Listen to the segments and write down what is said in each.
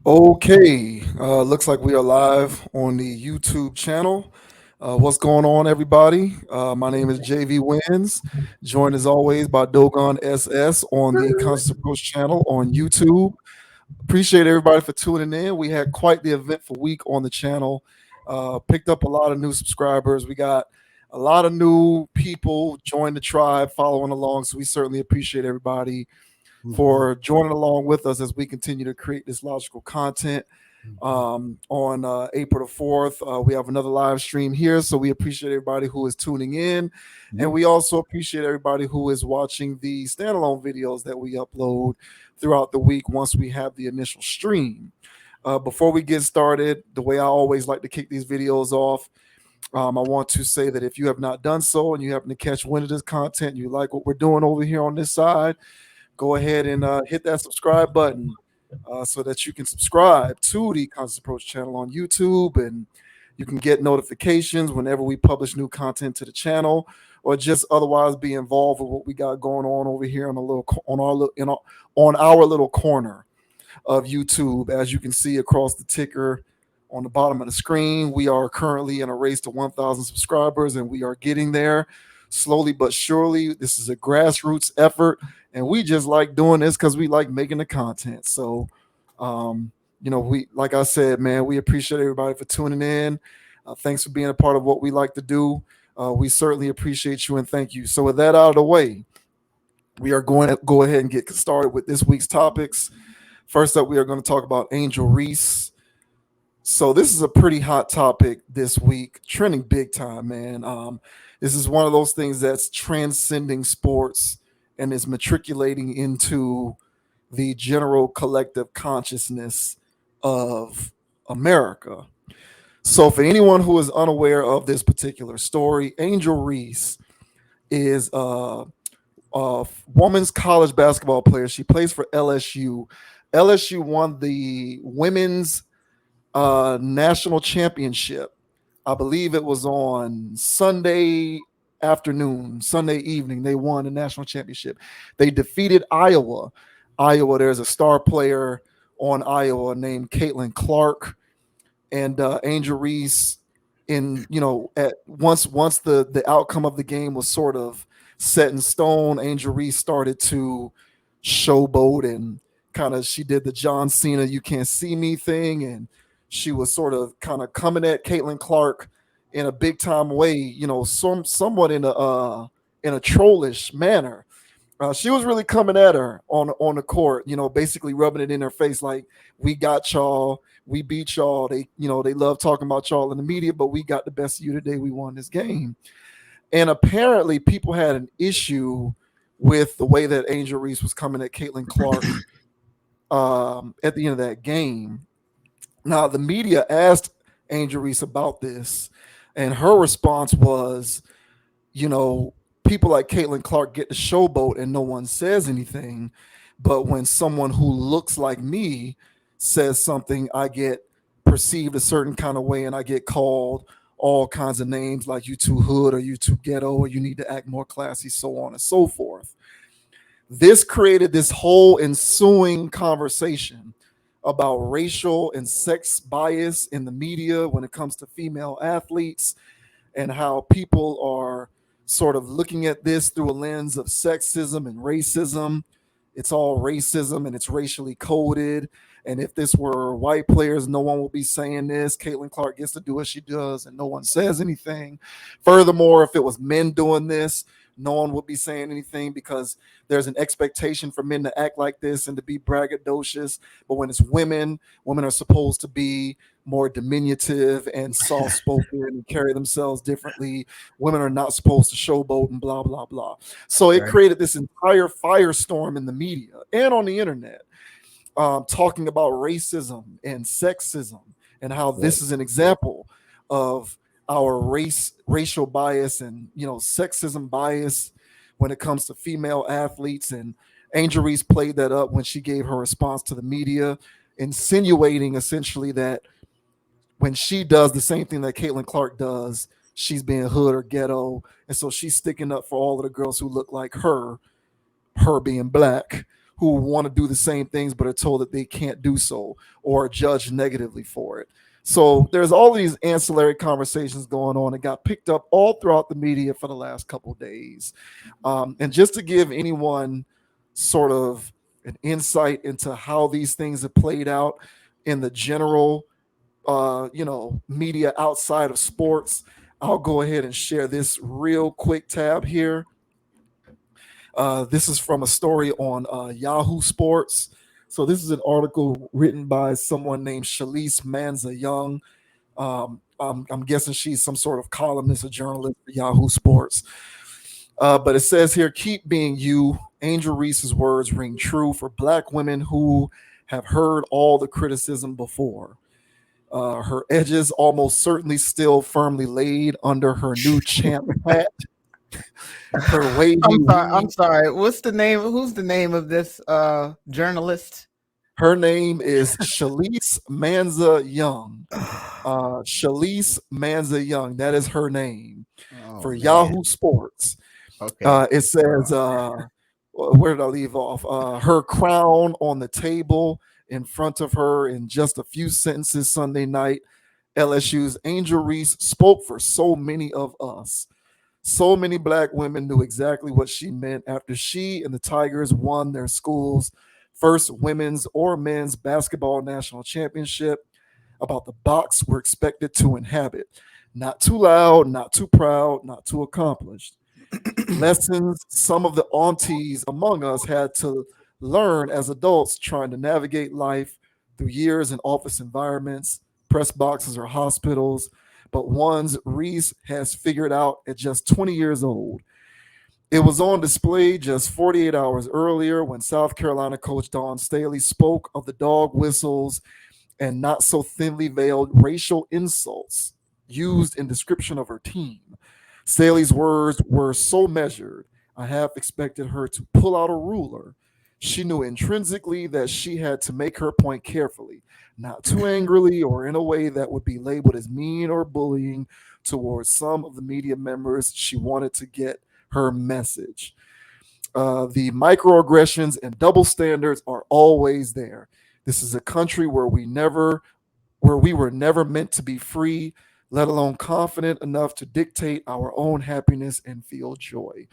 Okay, looks like we are live on the YouTube channel. What's going on, everybody? My name is JV Wins, joined as always by Dogon SS on the Constant Approach channel on YouTube. Appreciate everybody for tuning in. We had quite the eventful week on the channel. Picked up a lot of new subscribers. We got a lot of new people join the tribe, following along. So we certainly appreciate everybody for joining along with us as we continue to create this logical content. On April the 4th, we have another live stream here. So we appreciate everybody who is tuning in. And we also appreciate everybody who is watching the standalone videos that we upload throughout the week once we have the initial stream. Before we get started, the way I always like to kick these videos off, I want to say that if you have not done so and you happen to catch wind of this content, you like what we're doing over here on this side, go ahead and hit that subscribe button so that you can subscribe to the Constant Approach channel on YouTube, and you can get notifications whenever we publish new content to the channel, or just otherwise be involved with what we got going on over here on a little on our little corner of YouTube. As you can see across the ticker on the bottom of the screen, we are currently in a race to 1,000 subscribers, and we are getting there slowly but surely. This is a grassroots effort, and we just like doing this because we like making the content. So, we, like I said, man, we appreciate everybody for tuning in. Thanks for being a part of what we like to do. We certainly appreciate you and thank you. So, with that out of the way, we are going to go ahead and get started with this week's topics. First up, we are going to talk about Angel Reese. So this is a pretty hot topic this week, trending big time, man. This is one of those things that's transcending sports and is matriculating into the general collective consciousness of America. So for anyone who is unaware of this particular story, Angel Reese is a women's college basketball player. She plays for LSU. LSU won the women's national championship. I believe it was on Sunday afternoon, Sunday evening. They won the national championship. They defeated Iowa. There's a star player on Iowa named Caitlin Clark, and Angel Reese. At once the outcome of the game was sort of set in stone, Angel Reese started to showboat and she did the John Cena "you can't see me" thing, and she was sort of kind of coming at Caitlin Clark in a big time way, somewhat in a trollish manner. She was really coming at her on the court, basically rubbing it in her face like, "We got y'all, we beat y'all. They love talking about y'all in the media, but we got the best of you today. We won this game." And apparently, people had an issue with the way that Angel Reese was coming at Caitlin Clark at the end of that game. Now, the media asked Angel Reese about this, and her response was, people like Caitlin Clark get the showboat and no one says anything. But when someone who looks like me says something, I get perceived a certain kind of way and I get called all kinds of names like "you too hood" or "you too ghetto" or "you need to act more classy," so on and so forth. This created this whole ensuing conversation about racial and sex bias in the media when it comes to female athletes, and how people are sort of looking at this through a lens of sexism and racism. It's all racism and it's racially coded. And if this were white players, no one will be saying this. Caitlin Clark gets to do what she does and no one says anything. Furthermore, if it was men doing this, no one would be saying anything because there's an expectation for men to act like this and to be braggadocious. But when it's women, women are supposed to be more diminutive and soft spoken and carry themselves differently. Women are not supposed to showboat and blah, blah, blah. So it created this entire firestorm in the media and on the internet, talking about racism and sexism and how this is an example of our racial bias and sexism bias when it comes to female athletes. And Angel Reese played that up when she gave her response to the media, insinuating essentially that when she does the same thing that Caitlin Clark does, she's being hood or ghetto, and so she's sticking up for all of the girls who look like her being black, who want to do the same things but are told that they can't do so or are judged negatively for it. So there's all these ancillary conversations going on and got picked up all throughout the media for the last couple of days. And just to give anyone sort of an insight into how these things have played out in the general, media outside of sports, I'll go ahead and share this real quick tab here. This is from a story on Yahoo Sports. So this is an article written by someone named Shalise Manza Young. I'm guessing she's some sort of columnist or journalist for Yahoo Sports. But it says here, keep being you. Angel Reese's words ring true for Black women who have heard all the criticism before. Her edges almost certainly still firmly laid under her new champ hat. Her wavy I'm weave. sorry. What's the name? Who's the name of this journalist? Her name is Shalise Manza Young. Shalise Manza Young. That is her name Oh for man. Yahoo Sports. Okay. It says, where did I leave off? Her crown on the table in front of her in just a few sentences Sunday night. LSU's Angel Reese spoke for so many of us. So many Black women knew exactly what she meant after she and the Tigers won their school's first women's or men's basketball national championship, about the box we're expected to inhabit. Not too loud, not too proud, not too accomplished. Lessons some of the aunties among us had to learn as adults trying to navigate life through years in office environments, press boxes, or hospitals, but ones Reese has figured out at just 20 years old. It was on display just 48 hours earlier when South Carolina coach Dawn Staley spoke of the dog whistles and not so thinly veiled racial insults used in description of her team. Staley's words were so measured, I half expected her to pull out a ruler. She knew intrinsically that she had to make her point carefully, not too angrily or in a way that would be labeled as mean or bullying towards some of the media members she wanted to get her message. The microaggressions and double standards are always there. This is a country where we were never meant to be free, let alone confident enough to dictate our own happiness and feel joy.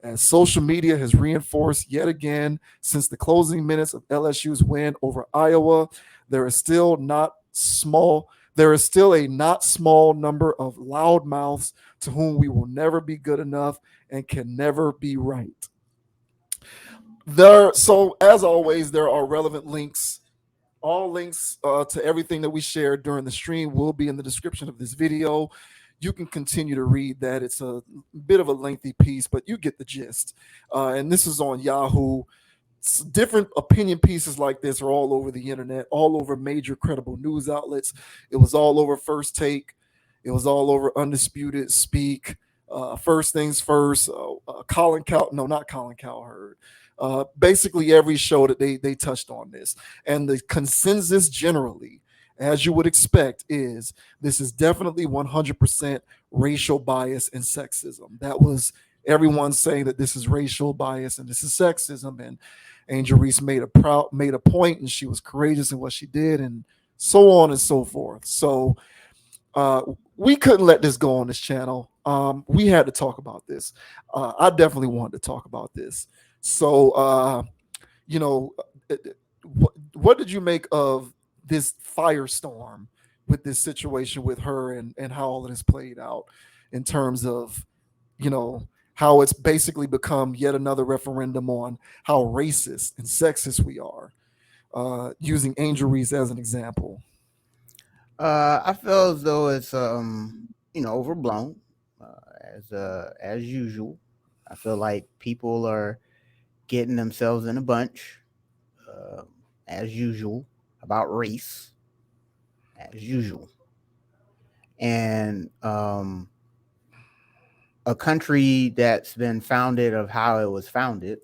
As social media has reinforced yet again since the closing minutes of LSU's win over Iowa, there is still not small there is still a not small number of loudmouths to whom we will never be good enough and can never be right. So as always, there are relevant links. All links to everything that we shared during the stream will be in the description of this video. You can continue to read that. It's a bit of a lengthy piece, but you get the gist. And this is on Yahoo. Different opinion pieces like this are all over the internet, all over major credible news outlets. It was all over First Take. It was all over Undisputed Speak. First Things First. Colin Cow, no, not Colin Cowherd. Basically, every show that they touched on this, and the consensus generally, as you would expect, is this is definitely 100% racial bias and sexism. That was everyone saying that this is racial bias and this is sexism, and Angel Reese made a point, and she was courageous in what she did, and so on and so forth. So uh, we couldn't let this go on this channel. We had to talk about this. I definitely wanted to talk about this. So, you know, what did you make of this firestorm with this situation with her and how all of this played out in terms of, how it's basically become yet another referendum on how racist and sexist we are, using Angel Reese as an example? I feel as though it's overblown, as usual. I feel like people are getting themselves in a bunch, uh, as usual, about race, as usual, and a country that's been founded of how it was founded.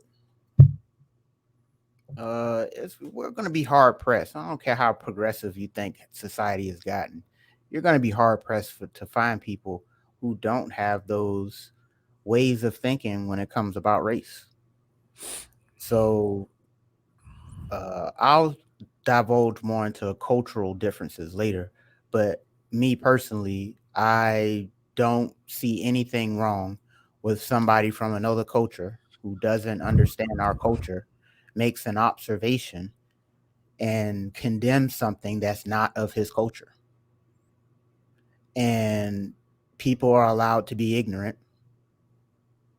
We're going to be hard pressed. I don't care how progressive you think society has gotten. You're going to be hard pressed to find people who don't have those ways of thinking when it comes about race. So I'll divulge more into cultural differences later, but me personally, I don't see anything wrong with somebody from another culture who doesn't understand our culture makes an observation and condemns something that's not of his culture. And people are allowed to be ignorant,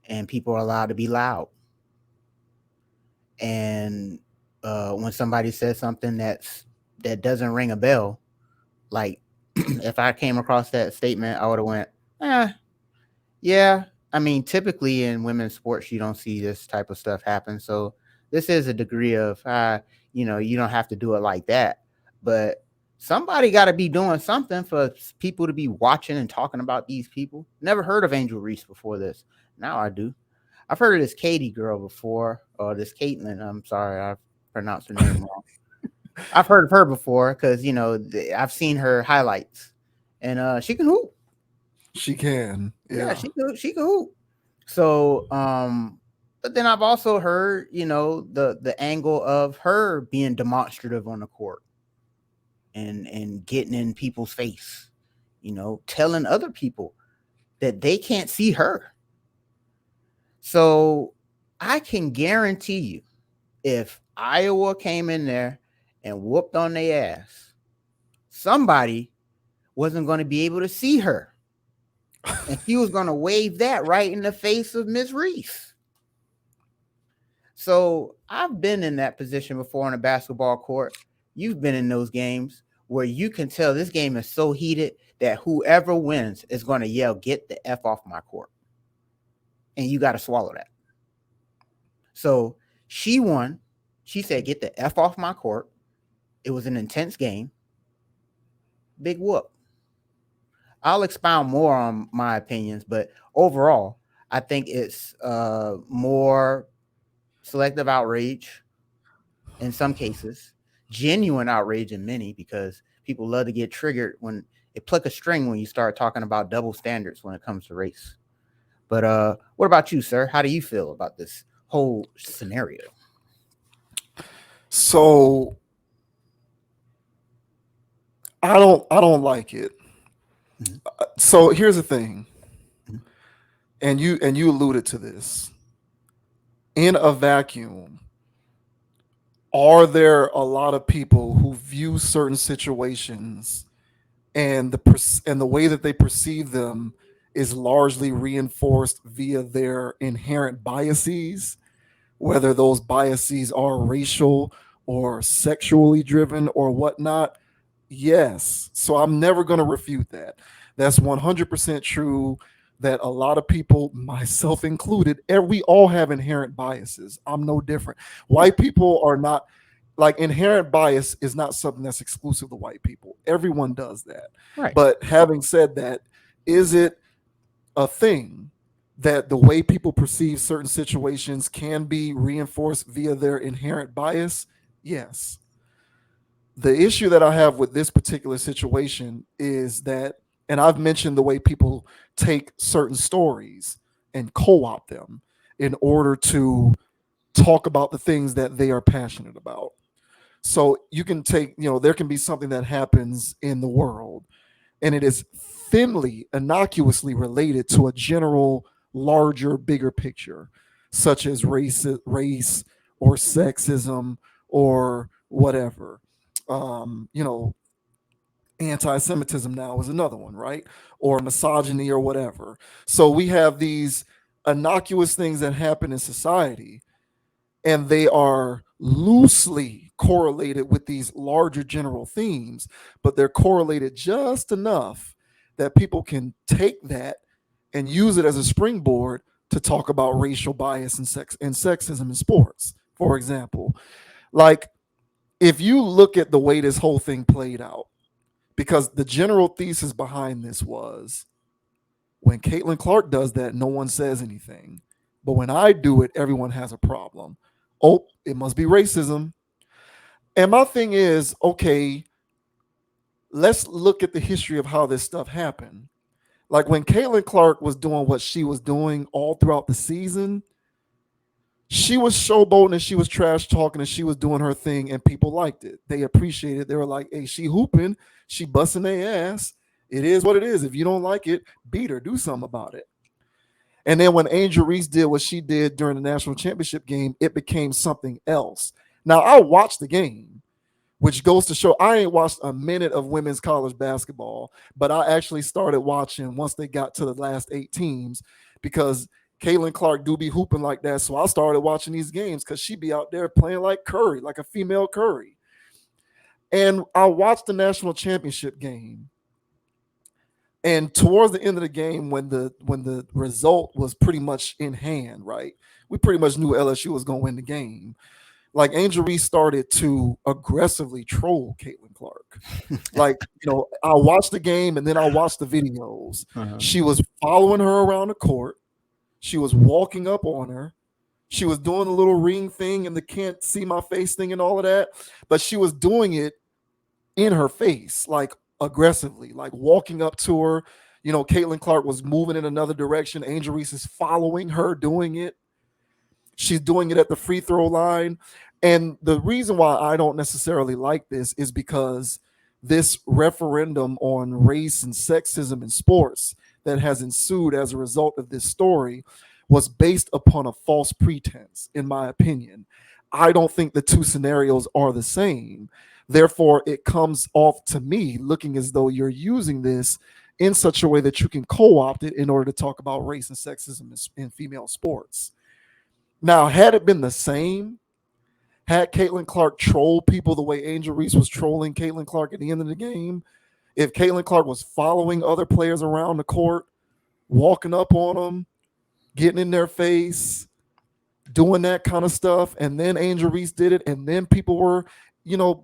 and people are allowed to be loud. And when somebody says something that doesn't ring a bell, like if I came across that statement, I would have went, eh, yeah. I mean, typically in women's sports, you don't see this type of stuff happen. So this is a degree of, you don't have to do it like that. But somebody got to be doing something for people to be watching and talking about these people. Never heard of Angel Reese before this. Now I do. I've heard of this Katie girl before, or this Caitlin. I'm sorry, I pronounced her name wrong. I've heard of her before because I've seen her highlights, and she can hoop. She can. Yeah, Yeah. she can hoop. So, but then I've also heard, the angle of her being demonstrative on the court and getting in people's face, telling other people that they can't see her. So I can guarantee you, if Iowa came in there and whooped on their ass, somebody wasn't going to be able to see her. And she was going to wave that right in the face of Miss Reese. So I've been in that position before on a basketball court. You've been in those games where you can tell this game is so heated that whoever wins is going to yell, "Get the F off my court." And you got to swallow that. So she won. She said, "Get the F off my court." It was an intense game. Big whoop. I'll expound more on my opinions, but overall, I think it's more selective outrage in some cases, genuine outrage in many, because people love to get triggered when they pluck a string when you start talking about double standards when it comes to race. But what about you, sir? How do you feel about this whole scenario? So I don't like it. Mhm, So here's the thing, mhm, and you alluded to this. In a vacuum, are there a lot of people who view certain situations and the way that they perceive them is largely reinforced via their inherent biases, whether those biases are racial or sexually driven or whatnot? Yes. So I'm never going to refute that. That's 100% true that a lot of people, myself included, we all have inherent biases. I'm no different. yeah, White people are not, like, inherent bias is not something that's exclusive to white people. Everyone does that. right. But having said that, is it a thing that the way people perceive certain situations can be reinforced via their inherent bias? Yes. The issue that I have with this particular situation is that, and I've mentioned the way people take certain stories and co opt them in order to talk about the things that they are passionate about. So you can take, there can be something that happens in the world and it is thinly, innocuously related to a general, larger, bigger picture, such as race or sexism or whatever. You know, anti-Semitism now is another one, right? Or misogyny or whatever. So we have these innocuous things that happen in society, and they are loosely correlated with these larger general themes, but they're correlated just enough that people can take that and use it as a springboard to talk about racial bias and sexism in sports, for example. Like, if you look at the way this whole thing played out, because the general thesis behind this was, when Caitlin Clark does that, no one says anything. But when I do it, everyone has a problem. Oh, it must be racism. And my thing is, okay, let's look at the history of how this stuff happened. Like, when Caitlin Clark was doing what she was doing all throughout the season, She was showboating and she was trash talking and she was doing her thing and people liked it. They appreciated it. They were like, hey, she hooping, she busting their ass. It is what it is. If you don't like it, beat her, do something about it. And then when Angel Reese did what she did during the national championship game, it became something else. Now I watched the game, which goes to show I ain't watched a minute of women's college basketball, but I actually started watching once they got to the last 8 teams because Caitlin Clark do be hooping like that. So I started watching these games because she be out there playing like Curry, like a female Curry. And I watched the national championship game. And towards the end of the game, when the result was pretty much in hand, right? We pretty much knew LSU was going to win the game. Like Angel Reese started to aggressively troll Caitlin Clark. Like, I watched the game and then I watched the videos. Uh-huh. She was following her around the court. She was walking up on her. She was doing the little ring thing and the can't see my face thing and all of that. But she was doing it in her face, like aggressively, like walking up to her. Caitlin Clark was moving in another direction. Angel Reese is following her, doing it. She's doing it at the free throw line. And the reason why I don't necessarily like this is because this referendum on race and sexism in sports that has ensued as a result of this story was based upon a false pretense, in my opinion. I don't think the two scenarios are the same. Therefore, it comes off to me looking as though you're using this in such a way that you can co opt it in order to talk about race and sexism in female sports. Now, had it been the same, had Caitlin Clark trolled people the way Angel Reese was trolling Caitlin Clark at the end of the game, if Caitlin Clark was following other players around the court, walking up on them, getting in their face, doing that kind of stuff, and then Angel Reese did it, and then people were,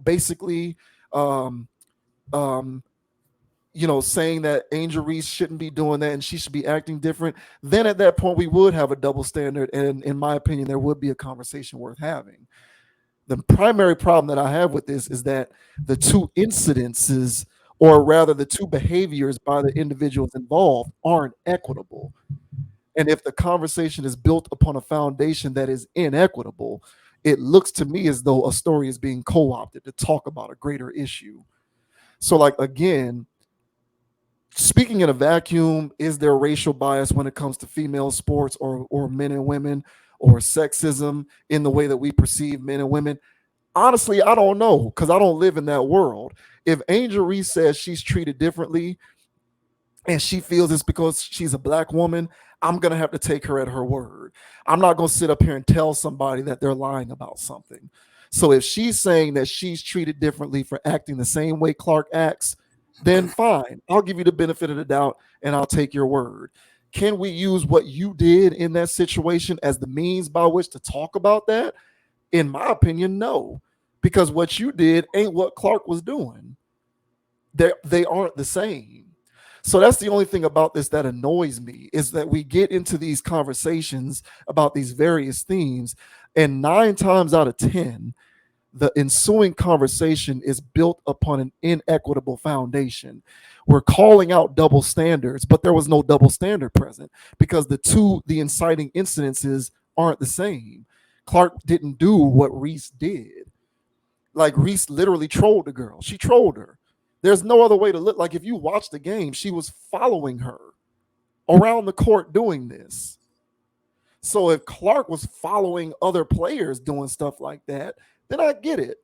basically, um, um, saying that Angel Reese shouldn't be doing that and she should be acting different, then at that point we would have a double standard. And in my opinion, there would be a conversation worth having. The primary problem that I have with this is that the two incidences, or rather the two behaviors by the individuals involved, aren't equitable. And if the conversation is built upon a foundation that is inequitable, it looks to me as though a story is being co opted to talk about a greater issue. So, like, again, speaking in a vacuum, is there racial bias when it comes to female sports or men and women, or sexism in the way that we perceive men and women? Honestly, I don't know because I don't live in that world. If Angel Reese says she's treated differently and she feels it's because she's a black woman, I'm going to have to take her at her word. I'm not going to sit up here and tell somebody that they're lying about something. So if she's saying that she's treated differently for acting the same way Clark acts, then fine. I'll give you the benefit of the doubt and I'll take your word. Can we use what you did in that situation as the means by which to talk about that? In my opinion, no, because what you did ain't what Clark was doing. They aren't the same. So that's the only thing about this that annoys me, is that we get into these conversations about these various themes, and 9 times out of 10, the ensuing conversation is built upon an inequitable foundation. We're calling out double standards, but there was no double standard present because the inciting incidences aren't the same. Clark didn't do what Reese did. Like, Reese literally trolled the girl. She trolled her. There's no other way to look. Like, if you watch the game, she was following her around the court doing this. So if Clark was following other players doing stuff like that, then I get it.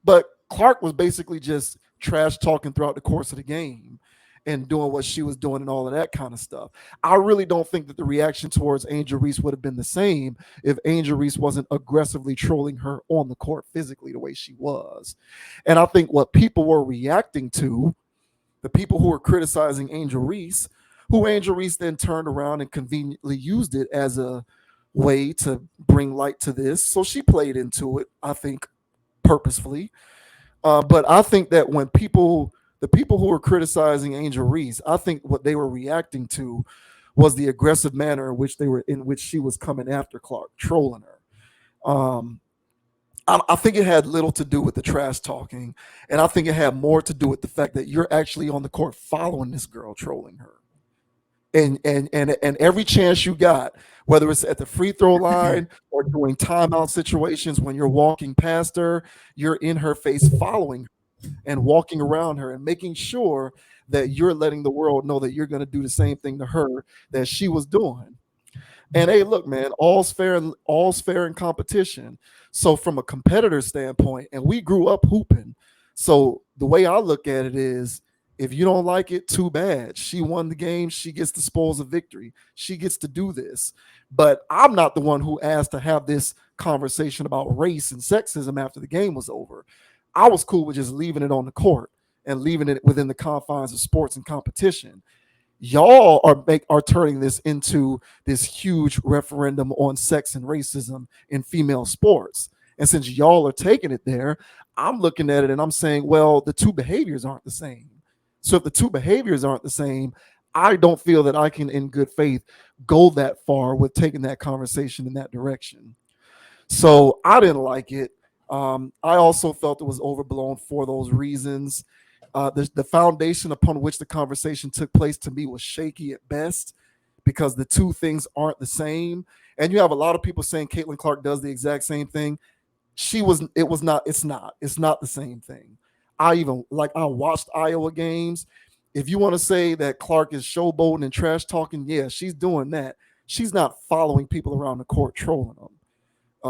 But Clark was basically just trash talking throughout the course of the game and doing what she was doing and all of that kind of stuff. I really don't think that the reaction towards Angel Reese would have been the same if Angel Reese wasn't aggressively trolling her on the court physically the way she was. And I think what people were reacting to, the people who were criticizing Angel Reese, who Angel Reese then turned around and conveniently used it as a way to bring light to this. So she played into it, I think, purposefully. But I think that the people who were criticizing Angel Reese, I think what they were reacting to was the aggressive manner in which she was coming after Clark, trolling her. I think it had little to do with the trash talking, and I think it had more to do with the fact that you're actually on the court following this girl, trolling her. And every chance you got, whether it's at the free throw line or doing timeout situations, when you're walking past her, you're in her face, following her and walking around her and making sure that you're letting the world know that you're going to do the same thing to her that she was doing. And hey, look, man, all's fair in competition. So from a competitor standpoint, and we grew up hooping. So the way I look at it is, if you don't like it, too bad. She won the game. She gets the spoils of victory. She gets to do this. But I'm not the one who asked to have this conversation about race and sexism after the game was over. I was cool with just leaving it on the court and leaving it within the confines of sports and competition. Y'all are turning this into this huge referendum on sex and racism in female sports. And since y'all are taking it there, I'm looking at it and I'm saying, well, the two behaviors aren't the same. So if the two behaviors aren't the same, I don't feel that I can, in good faith, go that far with taking that conversation in that direction. So I didn't like it. I also felt it was overblown for those reasons. The foundation upon which the conversation took place to me was shaky at best, because the two things aren't the same. And you have a lot of people saying Caitlin Clark does the exact same thing. It was not, it's not the same thing. I watched Iowa games. If you want to say that Clark is showboating and trash talking, yeah, she's doing that. She's not following people around the court trolling them.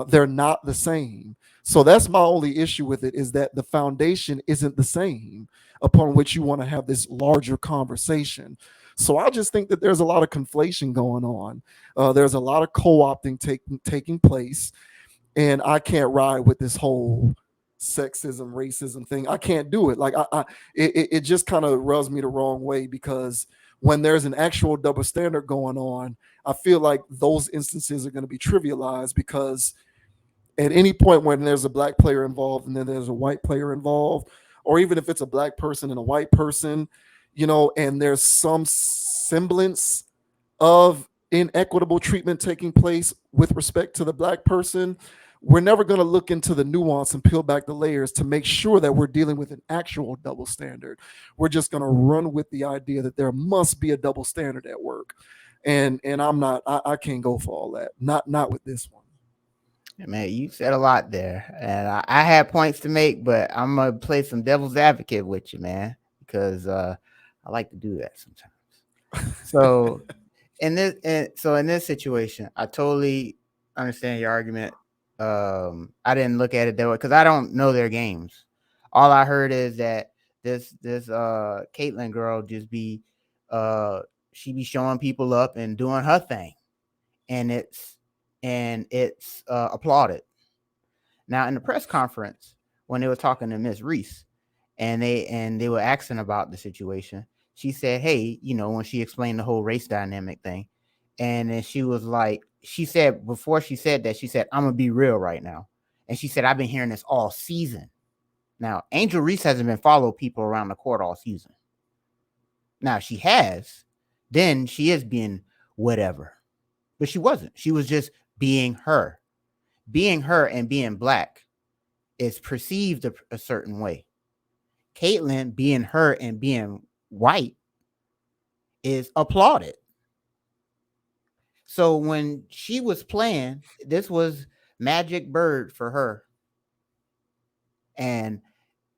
They're not the same. So that's my only issue with it, is that the foundation isn't the same upon which you want to have this larger conversation. So I just think that there's a lot of conflation going on. There's a lot of co-opting taking place, and I can't ride with this whole sexism, racism thing. I can't do it. Like it just kind of rubs me the wrong way, because when there's an actual double standard going on, I feel like those instances are going to be trivialized, because at any point when there's a black player involved and then there's a white player involved, or even if it's a black person and a white person, and there's some semblance of inequitable treatment taking place with respect to the black person, we're never going to look into the nuance and peel back the layers to make sure that we're dealing with an actual double standard. We're just going to run with the idea that there must be a double standard at work. And I'm not, I can't go for all that. Not with this one. Man, you said a lot there, and I had points to make, but I'm gonna play some devil's advocate with you, man, because I like to do that sometimes. So in this situation, I totally understand your argument. I didn't look at it that way because I don't know their games. All I heard is that this Caitlyn girl just be uh she be showing people up and doing her thing, and it's applauded. Now in the press conference, when they were talking to Miss Reese, and they were asking about the situation, she said, "Hey, when she explained the whole race dynamic thing, and then she was like, she said before she said that, she said, 'I'm gonna be real right now,' and she said, 'I've been hearing this all season.'" Now Angel Reese hasn't been following people around the court all season. Now she has, then she is being whatever, but she wasn't. She was just being her. Being her and being black is perceived a certain way. Caitlyn being her and being white is applauded. So when she was playing, this was magic bird for her. And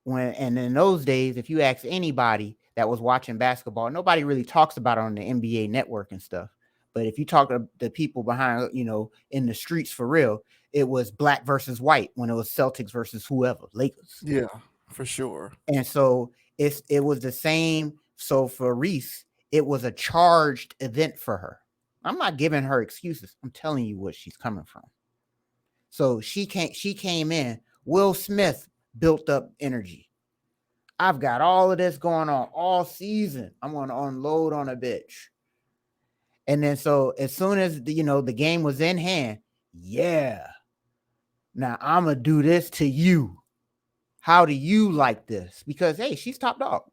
in those days, if you ask anybody that was watching basketball, nobody really talks about it on the NBA network and stuff. But if you talk to the people behind, in the streets for real, it was black versus white when it was Celtics versus whoever, Lakers. Yeah, for sure. And so it was the same. So for Reese, it was a charged event for her. I'm not giving her excuses. I'm telling you what she's coming from. So she came in. Will Smith built up energy. I've got all of this going on all season. I'm going to unload on a bitch. And then so as soon as the game was in hand, yeah. Now I'm gonna do this to you. How do you like this? Because hey, she's top dog.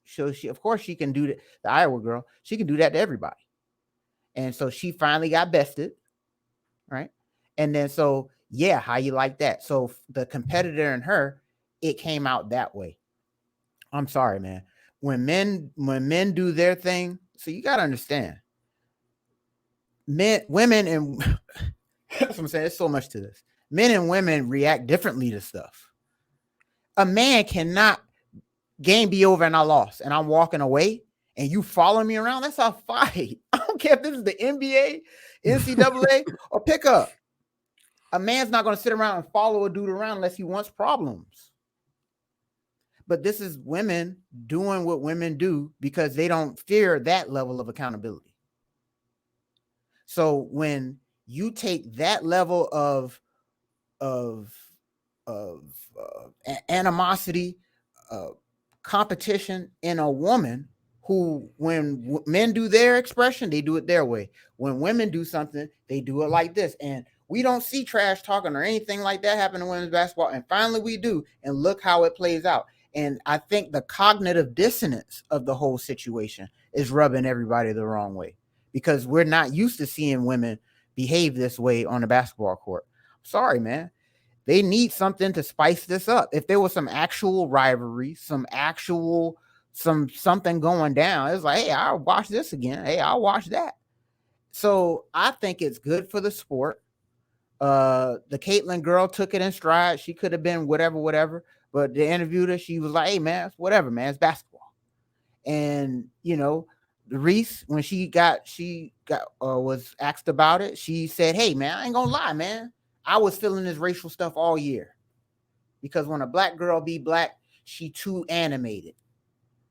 So she, of course, she can do that. The Iowa girl, she can do that to everybody. And so she finally got bested, right? And then so yeah, how you like that? So the competitor in her, it came out that way. I'm sorry, man. When men do their thing, so you got to understand. women, and that's what I'm saying. There's so much to this. Men and women react differently to stuff. A man cannot game be over and I lost and I'm walking away and you follow me around. That's a fight. I don't care if this is the NBA, NCAA, or pickup. A man's not going to sit around and follow a dude around unless he wants problems. But this is women doing what women do because they don't fear that level of accountability. So when you take that level of animosity, uh, competition in a woman who, when men do their expression, they do it their way. When women do something, they do it like this. And we don't see trash talking or anything like that happen in women's basketball. And finally we do. And look how it plays out. And I think the cognitive dissonance of the whole situation is rubbing everybody the wrong way because we're not used to seeing women behave this way on the basketball court. Sorry, man. They need something to spice this up. If there was some actual rivalry, something going down, it's like, hey, I'll watch this again. Hey, I'll watch that. So I think it's good for the sport. The Caitlyn girl took it in stride. She could have been whatever. But they interviewed her. She was like, hey, man, it's whatever, man. It's basketball. And, Reese, when she was asked about it, she said, hey, man, I ain't gonna lie, man. I was feeling this racial stuff all year because when a black girl be black, she too animated.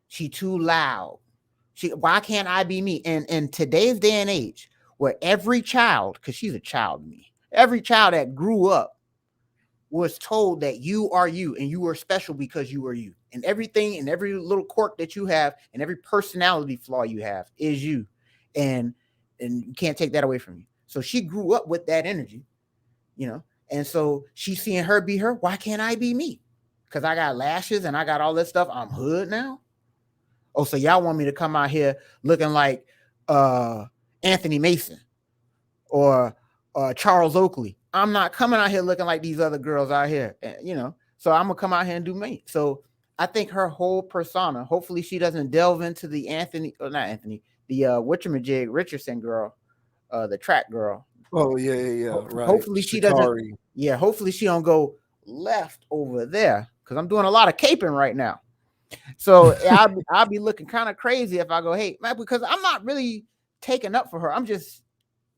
She too loud. Why can't I be me? And in today's day and age, where every child, because she's a child to me, every child that grew up was told that you are you and you are special because you are you. And everything and every little quirk that you have and every personality flaw you have is you. And you can't take that away from you. So she grew up with that energy. And so she's seeing her be her. Why can't I be me? Because I got lashes and I got all this stuff. I'm hood now. Oh, so y'all want me to come out here looking like Anthony Mason or Charles Oakley? I'm not coming out here looking like these other girls out here, So I'm gonna come out here and do me. So I think her whole persona. Hopefully, she doesn't delve into the whatchamajig Richardson girl, the track girl. Oh yeah, right. Hopefully she doesn't. Shikari. Yeah, hopefully she don't go left over there because I'm doing a lot of caping right now. So I'll be looking kind of crazy if I go, hey, man, because I'm not really taking up for her. I'm just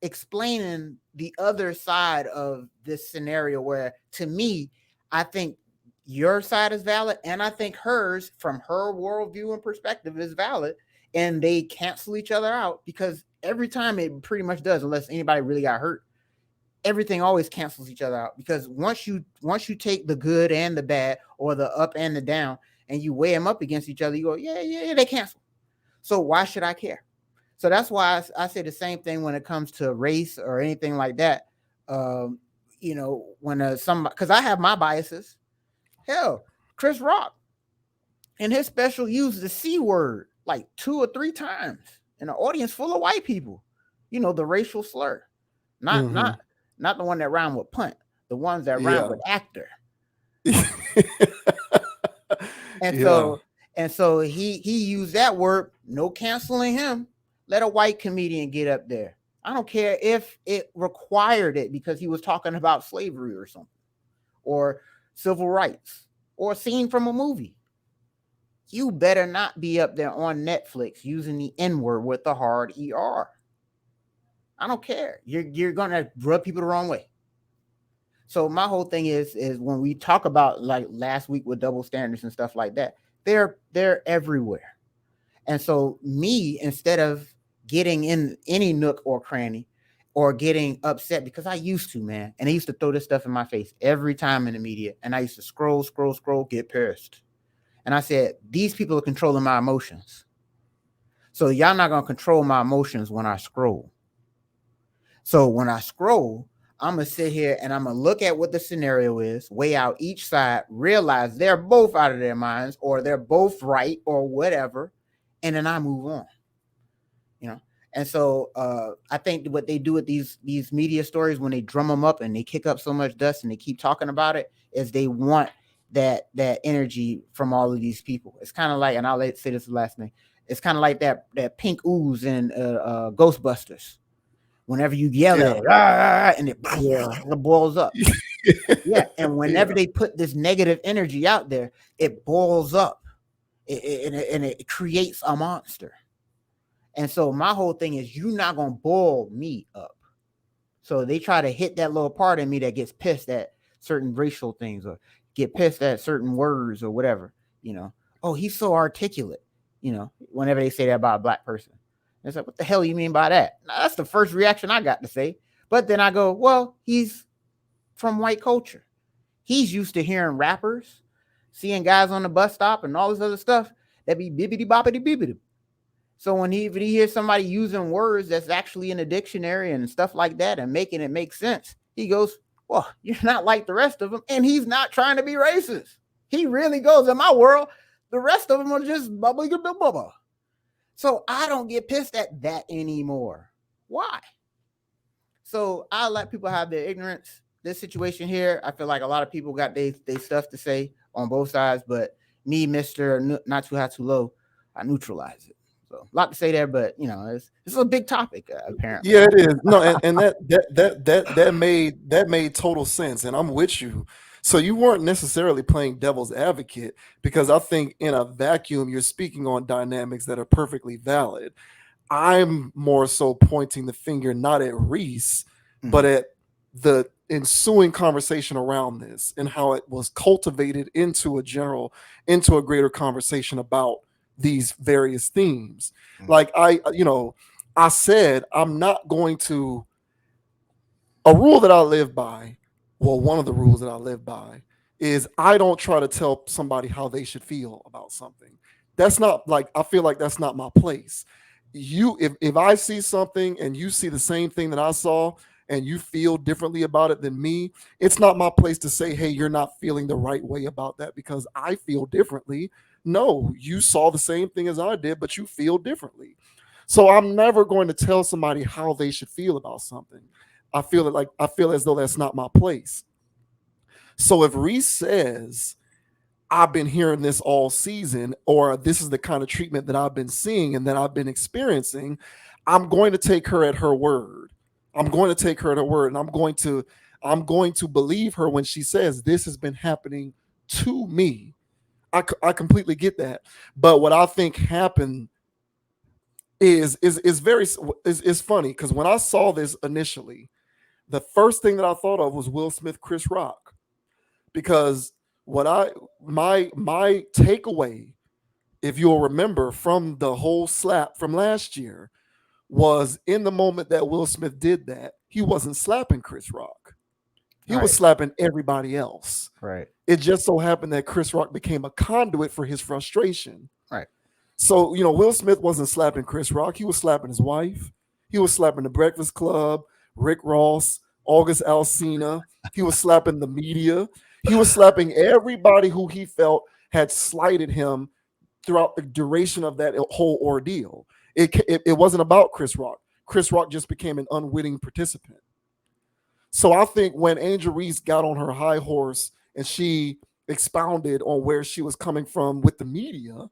explaining the other side of this scenario where, to me, I think your side is valid and I think hers, from her worldview and perspective, is valid. And they cancel each other out because every time it pretty much does, unless anybody really got hurt, everything always cancels each other out because once you take the good and the bad or the up and the down and you weigh them up against each other, you go, yeah, they cancel. So why should I care? So that's why I say the same thing when it comes to race or anything like that. When because I have my biases. Hell, Chris Rock in his special used the C word like 2 or 3 times in an audience full of white people. The racial slur, not the one that rhyme with punt, the ones that rhyme with actor. And so he used that word. No canceling him. Let a white comedian get up there. I don't care if it required it because he was talking about slavery or something, or civil rights, or a scene from a movie. You better not be up there on Netflix using the N-word with the hard ER. I don't care. You're gonna rub people the wrong way. So my whole thing is when we talk about, like last week with double standards and stuff like that, they're everywhere. And so me, instead of getting in any nook or cranny or getting upset, because I used to, man, and I used to throw this stuff in my face every time in the media, and I used to scroll, get pissed. And I said, these people are controlling my emotions. So y'all not gonna control my emotions when I scroll. So when I scroll, I'm going to sit here and I'm going to look at what the scenario is, weigh out each side, realize they're both out of their minds or they're both right or whatever, and then I move on. And so I think what they do with these media stories, when they drum them up and they kick up so much dust and they keep talking about it, is they want that energy from all of these people. It's kind of like, and I'll say this last thing, it's kind of like that pink ooze in Ghostbusters. Whenever you yell at Yeah. it, "Ah," and it, Yeah. it boils up. Yeah, and whenever Yeah. they put this negative energy out there, it boils up, and it creates a monster. And so my whole thing is, you're not gonna boil me up. So they try to hit that little part in me that gets pissed at certain racial things, or get pissed at certain words or whatever. You know, oh, he's so articulate. You know, whenever they say that about a black person, it's like, what the hell you mean by that? Now, that's the first reaction I got to say. But then I go, well, he's from white culture. He's used to hearing rappers, seeing guys on the bus stop, and all this other stuff that be bibbity boppity bibbity. So when he hears somebody using words that's actually in a dictionary and stuff like that and making it make sense, he goes, "Well, you're not like the rest of them," and he's not trying to be racist. He really goes, "In my world, the rest of them are just bubbly bubba." So I don't get pissed at that anymore. Why? So I let people have their ignorance. This situation here, I feel like a lot of people got they stuff to say on both sides, but me, Mister, not too high, too low, I neutralize it. So a lot to say there, but you know, it's a big topic apparently. Yeah, it is. No, and that made total sense, and I'm with you. So you weren't necessarily playing devil's advocate, because I think in a vacuum you're speaking on dynamics that are perfectly valid. I'm more so pointing the finger not at Reese, but Mm-hmm. at the ensuing conversation around this and how it was cultivated into a greater conversation about these various themes. Mm-hmm. Like I said, I'm not going to, a rule that I live by, well, one of the rules that I live by is I don't try to tell somebody how they should feel about something. That's not like, I feel like that's not my place. If I see something and you see the same thing that I saw and you feel differently about it than me, it's not my place to say, hey, you're not feeling the right way about that because I feel differently. No, you saw the same thing as I did, but you feel differently. So I'm never going to tell somebody how they should feel about something. I feel as though that's not my place. So if Reese says, I've been hearing this all season, or this is the kind of treatment that I've been seeing and that I've been experiencing, I'm going to take her at her word. I'm going to take her at her word, and I'm going to believe her when she says this has been happening to me. I completely get that. But what I think happened is very is funny, because when I saw this initially, the first thing that I thought of was Will Smith, Chris Rock, because what I my takeaway, if you'll remember from the whole slap from last year, was in the moment that Will Smith did that, he wasn't slapping Chris Rock. He was Right, slapping everybody else. right, It just so happened that Chris Rock became a conduit for his frustration. right, So, Will Smith wasn't slapping Chris Rock. He was slapping his wife. He was slapping the Breakfast Club, Rick Ross, August Alsina. He was slapping the media. He was slapping everybody who he felt had slighted him throughout the duration of that whole ordeal. It wasn't about Chris Rock. Chris Rock just became an unwitting participant. So I think when Angel Reese got on her high horse and she expounded on where she was coming from with the media,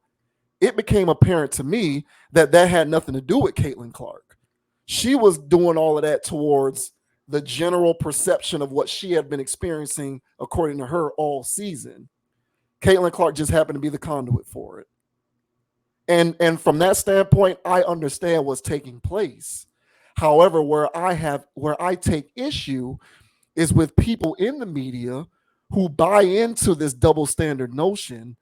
it became apparent to me that that had nothing to do with Caitlin Clark. She was doing all of that towards the general perception of what she had been experiencing, according to her, all season. Caitlin Clark just happened to be the conduit for it. And from that standpoint, I understand what's taking place. However, where I take issue is with people in the media who buy into this double standard notion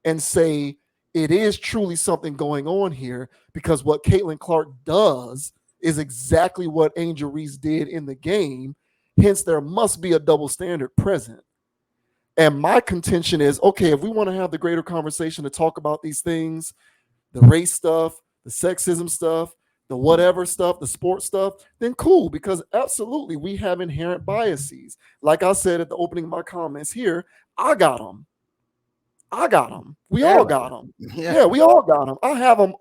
and say it is truly something going on here, because what Caitlin Clark does is exactly what Angel Reese did in the game. Hence, there must be a double standard present. And my contention is, okay, if we want to have the greater conversation to talk about these things, the race stuff, the sexism stuff, the whatever stuff, the sports stuff, then cool, because absolutely we have inherent biases. Like I said at the opening of my comments here, I got them. I got them. We all got everybody. them. Yeah, Yeah, we all got them. I have them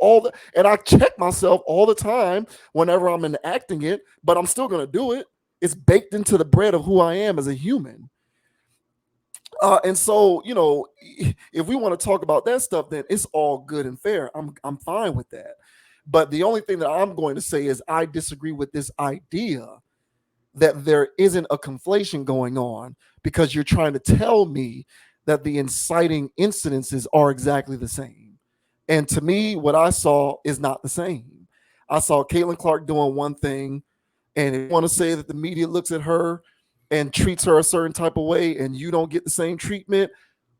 and I check myself all the time whenever I'm enacting it, but I'm still gonna do it. It's baked into the bread of who I am as a human. And so, if we want to talk about that stuff, then it's all good and fair. I'm fine with that. But the only thing that I'm going to say is I disagree with this idea that there isn't a conflation going on, because you're trying to tell me that the inciting incidences are exactly the same. And to me, what I saw is not the same. I saw Caitlin Clark doing one thing, and if you want to say that the media looks at her and treats her a certain type of way and you don't get the same treatment,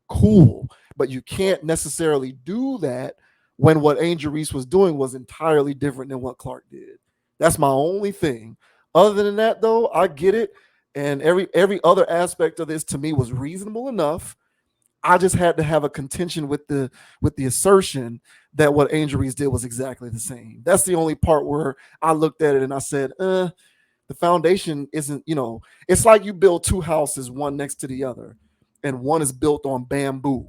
cool. But you can't necessarily do that when what Angel Reese was doing was entirely different than what Clark did. That's my only thing. Other than that, though, I get it. And every other aspect of this to me was reasonable enough. I just had to have a contention with the assertion that what Angel Reese did was exactly the same. That's the only part where I looked at it and I said, the foundation isn't, it's like you build two houses, one next to the other, and one is built on bamboo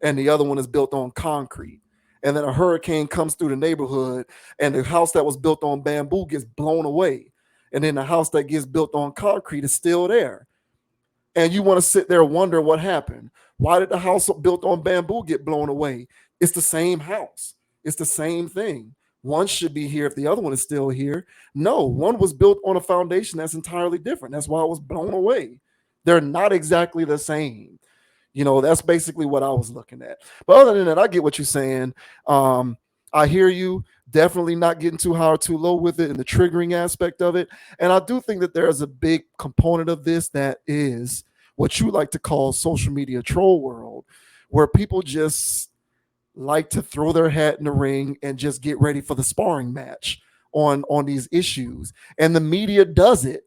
and the other one is built on concrete. And then a hurricane comes through the neighborhood and the house that was built on bamboo gets blown away. And then the house that gets built on concrete is still there. And you want to sit there and wonder what happened. Why did the house built on bamboo get blown away? It's the same house. It's the same thing. One should be here if the other one is still here. No, one was built on a foundation that's entirely different. That's why it was blown away. They're not exactly the same. That's basically what I was looking at. But other than that, I get what you're saying. I hear you. Definitely not getting too high or too low with it and the triggering aspect of it. And I do think that there is a big component of this that is what you like to call social media troll world, where people just like to throw their hat in the ring and just get ready for the sparring match on these issues. And the media does it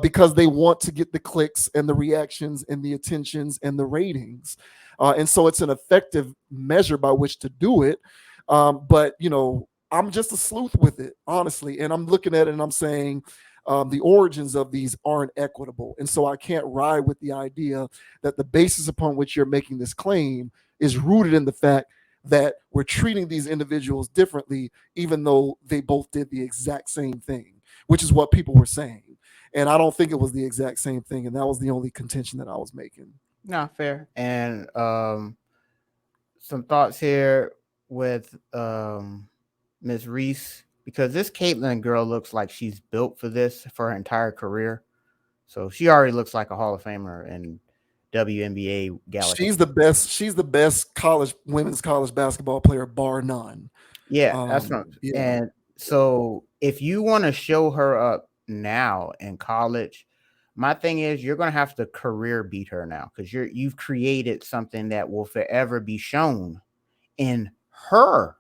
because they want to get the clicks and the reactions and the attentions and the ratings. And so it's an effective measure by which to do it. But, I'm just a sleuth with it, honestly. And I'm looking at it and I'm saying, the origins of these aren't equitable. And so I can't ride with the idea that the basis upon which you're making this claim is rooted in the fact that we're treating these individuals differently, even though they both did the exact same thing, which is what people were saying. And I don't think it was the exact same thing. And that was the only contention that I was making. Not fair. And some thoughts here with Ms. Reese, because this Caitlin girl looks like she's built for this for her entire career. So she already looks like a Hall of Famer in WNBA galaxy. She's the best women's college basketball player, bar none. Yeah, that's not. Yeah, And so if you want to show her up now in college, my thing is you're gonna have to career beat her now, because you've created something that will forever be shown in her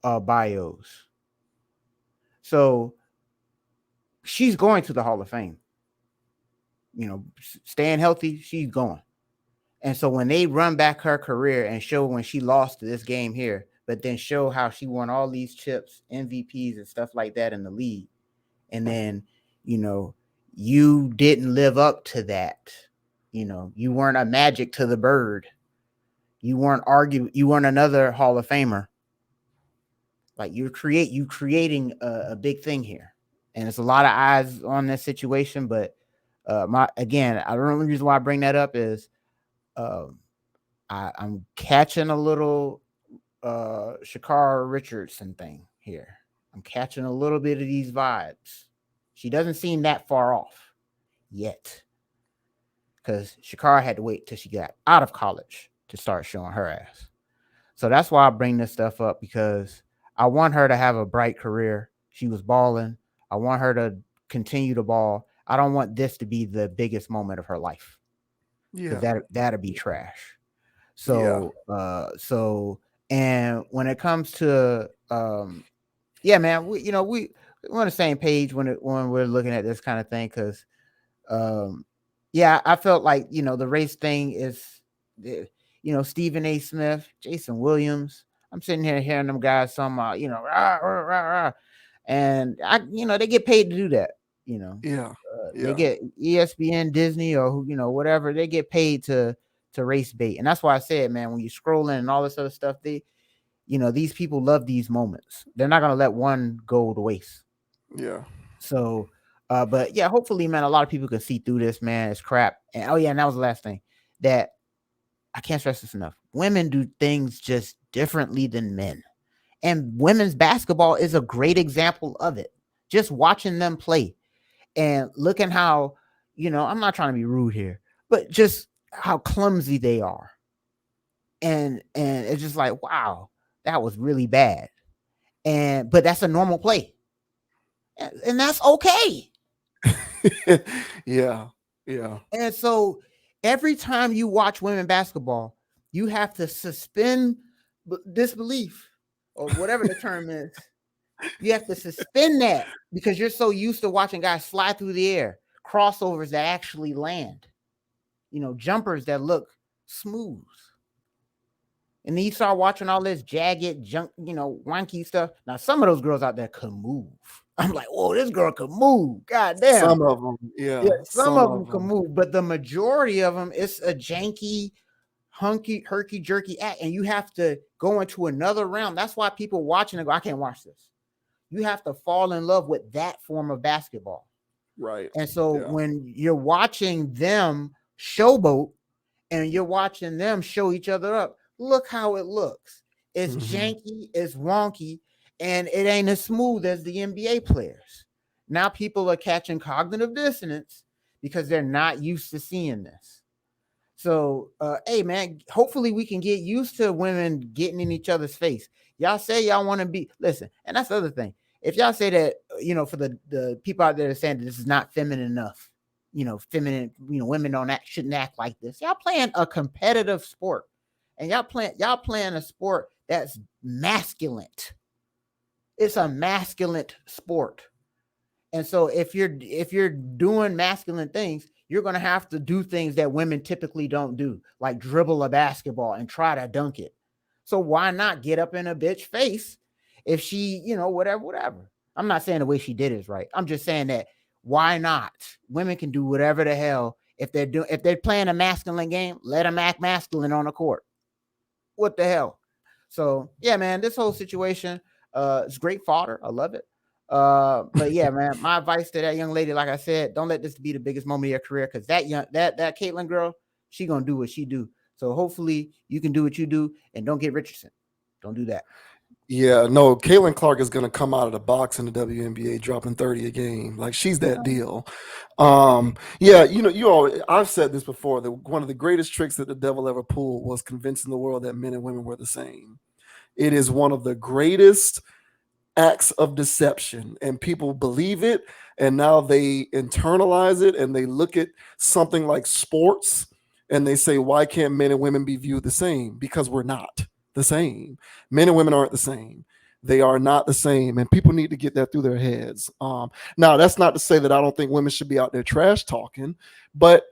bios. So she's going to the Hall of Fame. Staying healthy, she's going. And so when they run back her career and show when she lost this game here, but then show how she won all these chips, MVPs and stuff like that in the league, and then, you didn't live up to that. You weren't a Magic to the Bird. You weren't another Hall of Famer. Like you creating a big thing here. And it's a lot of eyes on this situation, but the only reason why I bring that up is I'm catching a little Shakara Richardson thing here. I'm catching a little bit of these vibes. She doesn't seem that far off yet, because Shakara had to wait till she got out of college to start showing her ass. So that's why I bring this stuff up, because I want her to have a bright career. She was balling. I want her to continue to ball. I don't want this to be the biggest moment of her life, because yeah, that'd be trash. yeah, And when it comes to yeah, man, we're on the same page when we're looking at this kind of thing, because yeah, I felt like the race thing is, Stephen A. Smith, Jason Williams. I'm sitting here hearing them guys some rah, rah, rah, rah. And they get paid to do that. yeah, They yeah, get ESPN, Disney, or whatever. They get paid to race bait, and that's why I said, man, when you scroll in and all this other stuff, these people love these moments. They're not gonna let one go to waste. yeah, So, but yeah, hopefully, man, a lot of people can see through this, man. It's crap. And and that was the last thing that I can't stress this enough. Women do things just differently than men. And women's basketball is a great example of it. Just watching them play and looking how, I'm not trying to be rude here, but just how clumsy they are. And it's just like, wow, that was really bad. But that's a normal play. And that's okay. Yeah, yeah. And so every time you watch women basketball, you have to suspend disbelief, or whatever the term is. You have to suspend that because you're so used to watching guys fly through the air, crossovers that actually land, jumpers that look smooth. And then you start watching all this jagged junk, wanky stuff. Now, some of those girls out there could move. I'm like, whoa, this girl could move. God damn. Some of them, Yeah, yeah, some some of them of can them. move, but the majority of them, it's a janky, hunky, herky jerky act, and you have to go into another realm. That's why people watching it go, I can't watch this. You have to fall in love with that form of basketball. Right. And so Yeah. when you're watching them showboat and you're watching them show each other up, look how it looks. It's Hmm. janky, it's wonky, and it ain't as smooth as the NBA players. Now people are catching cognitive dissonance because they're not used to seeing this. So, hey, man, hopefully we can get used to women getting in each other's face. Y'all say y'all want to be, listen, and that's the other thing. If y'all say that, for the people out there that are saying that this is not feminine enough, feminine, women don't act, shouldn't act like this. Y'all playing a competitive sport, and y'all playing a sport that's masculine. It's a masculine sport. And so if you're doing masculine things, you're going to have to do things that women typically don't do, like dribble a basketball and try to dunk it. So why not get up in a bitch face if she, whatever. I'm not saying the way she did is right. I'm just saying that why not? Women can do whatever the hell if they're playing a masculine game, let them act masculine on the court. What the hell? So yeah, man, this whole situation, it's great fodder. I love it. But yeah, man, my advice to that young lady, like I said, don't let this be the biggest moment of your career, because that Caitlin girl, she gonna do what she do. So hopefully you can do what you do and don't get Richardson. Don't do that. Yeah, no, Caitlin Clark is going to come out of the box in the WNBA dropping 30 a game. Like she's that deal. Yeah, I've said this before that one of the greatest tricks that the devil ever pulled was convincing the world that men and women were the same. It is one of the greatest acts of deception, and people believe it, and now they internalize it, and they look at something like sports and they say, why can't men and women be viewed the same? Because we're not the same. Men and women aren't the same. They are not the same, and people need to get that through their heads. Now that's not to say that I don't think women should be out there trash talking, but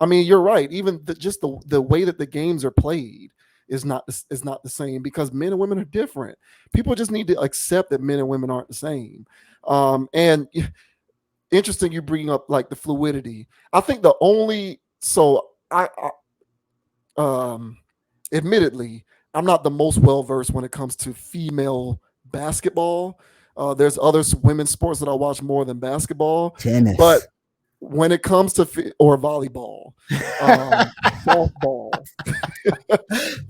I mean, you're right. Even just the way that the games are played is not the same, because men and women are different. People just need to accept that men and women aren't the same. And interesting, you bring up like the fluidity. I think the only so I admittedly, I'm not the most well versed when it comes to female basketball. There's other women's sports that I watch more than basketball, but Tennis. when it comes to or volleyball, um, softball,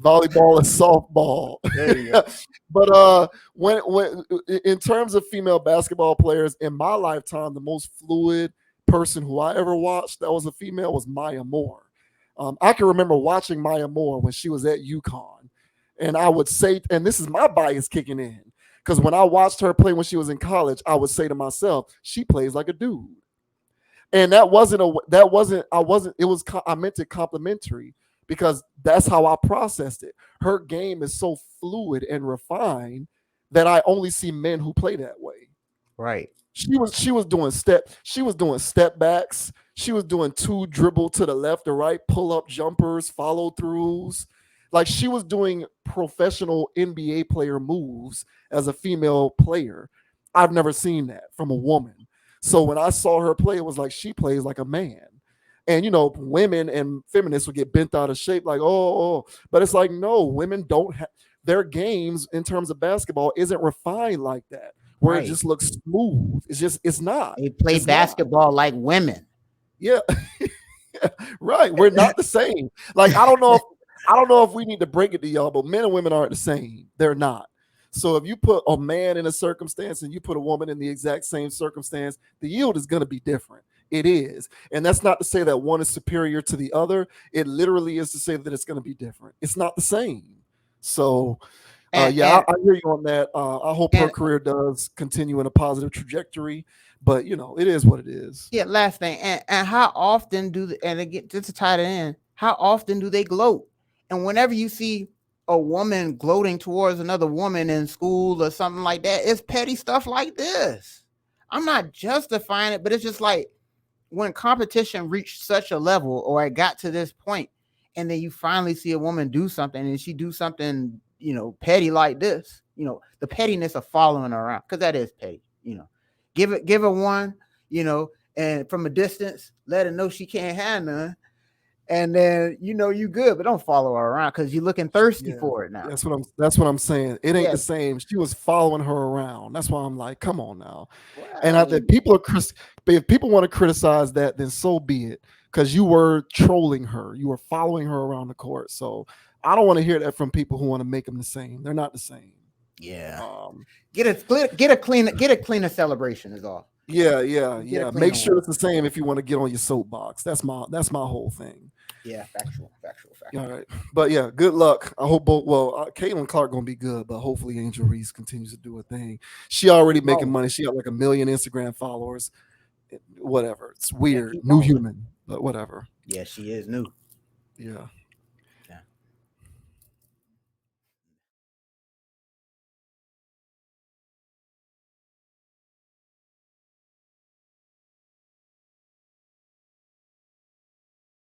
volleyball is softball. There you go. But when in terms of female basketball players in my lifetime, the most fluid person who I ever watched that was a female was Maya Moore. I can remember watching Maya Moore when she was at UConn, and I would say, and this is my bias kicking in, because when I watched her play when she was in college, I would say to myself, she plays like a dude. And that wasn't I wasn't it was I meant it complimentary, because that's how I processed it. Her game is so fluid and refined that I only see men who play that way. Right. She was doing step backs. She was doing two dribble to the left or right, pull up jumpers, follow throughs. Like she was doing professional NBA player moves as a female player. I've never seen that from a woman. So when I saw her play, it was like she plays like a man. And women and feminists would get bent out of shape, like, but it's like, no, women don't have their games in terms of basketball isn't refined like that, where it Right. just looks smooth. It's not. They play It's not. basketball like women. Yeah. Right. We're not the same. Like I don't know if we need to break it to y'all, but men and women aren't the same. They're not. So if you put a man in a circumstance and you put a woman in the exact same circumstance, the yield is going to be different. It is. And that's not to say that one is superior to the other. It literally is to say that it's going to be different. It's not the same. So, And yeah, and I hear you on that. I hope her and career does continue in a positive trajectory, but it is what it is. yeah, last thing, and how often and again, just to tie it in, how often do they gloat? And whenever you see a woman gloating towards another woman in school or something like that, it's petty stuff like this. I'm not justifying it, but it's just like when competition reached such a level or it got to this point, and then you finally see a woman do something and she do something, petty like this, the pettiness of following her around, because that is petty. Give her one, and from a distance, let her know she can't have none, and then you good, but don't follow her around because you're looking thirsty Yeah, for it now. that's what I'm saying. It ain't Yeah, the same. She was following her around. That's why I'm like, come on now. well, And I I think mean, people are if people want to criticize that, then so be it. Because you were trolling her, you were following her around the court. So I don't want to hear that from people who want to make them the same. They're not the same. yeah, Um, get a cleaner celebration is all. yeah, yeah, Get a yeah. Make cleaner sure one. it's the same if you want to get on your soapbox. That's my whole thing. Yeah, factual, factual, All factual. right, but yeah, good luck. I hope both. Well, Caitlin Clark gonna be good, but hopefully Angel Reese continues to do a thing. She already making Rolling. money. She got like 1 million Instagram followers. Whatever. It's Yeah, weird. keep New rolling. human, but whatever. Yeah, she is new. Yeah.